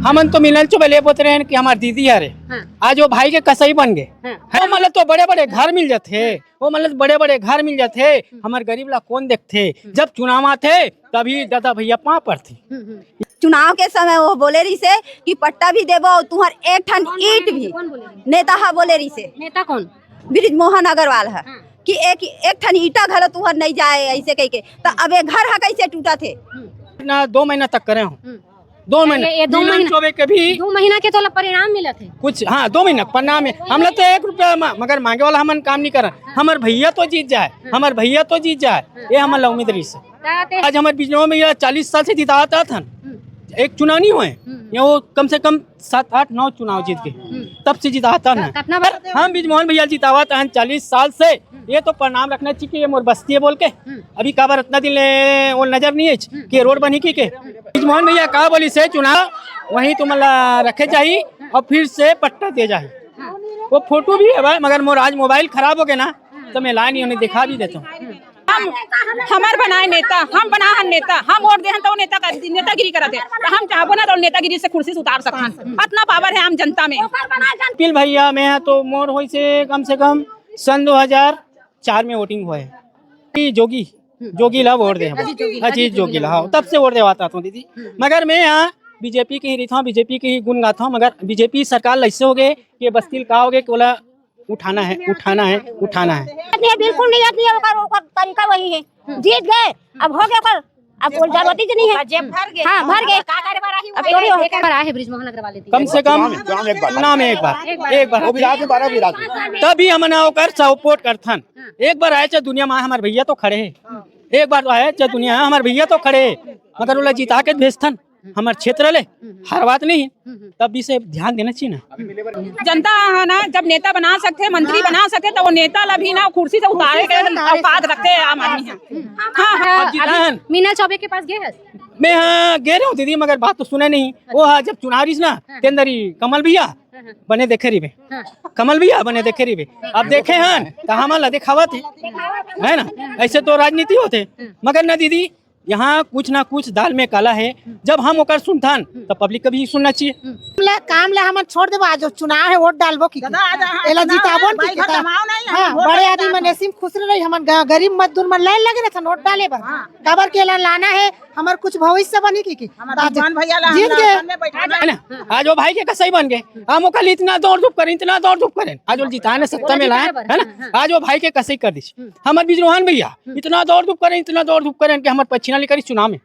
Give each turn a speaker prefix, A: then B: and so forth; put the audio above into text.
A: हमन तो मिलल चुबले बोत रहे कि हमार दीदी हरे आज वो भाई के कसई बन गए। वो मतलब तो बड़े बड़े घर मिल जाते, वो मतलब बड़े बड़े घर मिल जाते, हमारे गरीब ला कौन देखते। जब चुनाव आते तभी दादा भैया पाँव पर थी।
B: चुनाव के समय वो बोले रही से कि पट्टा भी देबो तुहर एक ठन ईट भी। नेता हा बोले रही से।
C: नेता कौन?
B: ब्रिजमोहन अग्रवाल है कि एक ठन ईटा घर तुहर नहीं जाए ऐसे कह के। तो अब ये घर है कैसे टूटा थे
A: ना 2 महीना तक करे हूँ। 2 महीना
C: ये 2 महीना
A: चौबे के भी
C: 2 महीना के तो परिणाम मिला थे
A: कुछ। हाँ 2 महीना परिणाम में हम लोग तो 1 रुपया मगर मांगे वाला हमन काम नहीं कर। हमारे भैया तो जीत जाए, हमारे भैया तो जीत जाए, ये हमारे उम्मीद रही से। आज हमारे बिजनौर में 40 साल से जिताता था, एक चुनाव नहीं हुए ये वो कम से कम 7, 8, 9 चुनाव जीत के तब से जिताता ना।
C: कितना बार
A: हम बिजमोहन भैया जितावत हैं 40 साल से। ये तो परिणाम रखना चाहिए ये मोर बस्ती है बोल के। अभी का बार इतना दिन वो नजर नहीं है कि रोड बनी की के बिजमोहन भैया का बोली से चुनाव वहीं तुम रखे चाहिए और फिर से पट्टा दे जाए। वो फोटो भी है भाई, मगर मोर आज मोबाइल खराब हो गया ना तो मैं ला नहीं उन्हें दिखा भी देता हूँ।
D: हम हमार बनाए नेता, हम बना हन नेता, हम वोट दे तो नेता का नेतागिरी करते तो हम चाहबो ना तो नेतागिरी से कुर्सी से उतार सकते। इतना पावर है हम जनता में।
A: पिल भैया मैं तो मोर हो से कम सन 2004 में वोटिंग हुआ है। जोगी ला वोट दे अजीत जोगी ला तब से वोट देवाता था दीदी। मगर मैं यहाँ बीजेपी की ही रही था, बीजेपी की ही गुण गाता हूँ। मगर बीजेपी सरकार ऐसे हो गए कि बस्ती का हो गए कि बोला उठाना है उठाना है उठाना है।
E: बिल्कुल नहीं आती है, तरीका वही है। जीत गए अब हो गया पर अब कोई जरूरत ही नहीं है।
D: भर गए।
E: हाँ भर गए अब थोड़ी हो
C: एक बार आए ब्रिजमोहन अग्रवाल
A: कम से कम नाम एक बार तभी हम होकर सपोर्ट करथन। एक बार आए चाहे दुनिया में हमारे भैया तो खड़े है, एक बार तो आए चाहे दुनिया हमारे भैया तो खड़े है, मगर वो जिता के भेजथन हमारे क्षेत्र ले हर बात नहीं। तब भी से ध्यान देना चाहिए ना।
D: जनता है ना जब नेता बना सकते, मंत्री बना सके तो वो नेता ला भी ना कुर्सी से उतारे के औकात रखते हैं आम आदमी है।
C: हाँ मीना चौबे के पास गए हैं
A: मैं हाँ गे रहा हूँ दीदी, मगर बात तो सुने नहीं। वो हाँ जब चुनाव रही ना के अंदर ही कमल भैया बने देखे रही कमल भैया बने देखे रही अब देखे हैं तो हमारा दिखावा थे है ना। ऐसे तो राजनीति होते, मगर ना दीदी यहाँ कुछ ना कुछ दाल में काला है। जब हम ओकर सुनथान तो पब्लिक का भी सुनना चाहिए।
F: काम ले हम छोड़ देबो, आज चुनाव है वोट डालबो की एला जिताबो की हां बड़े आदमी मन ऐसे खुश रही। हमन गरीब मजदूर मन लाइन लगे रहन वोट डाले बर काबर के लाना है हमार कुछ भविष्य बनी की
D: भैया
F: जीत गए
A: है ना। आज वो भाई के कसई बन गए, हम ओकर इतना दौड़ धूप करें इतना दौड़ धूप करें, आज वो जिताने सत्ता में लाए है ना। आज वो भाई के कसई कर दी हमारे बिजरोहन भैया इतना दौड़ धूप करें इतना दौड़ धूप करें कि हमारे पछिना लेकर चुनाव में।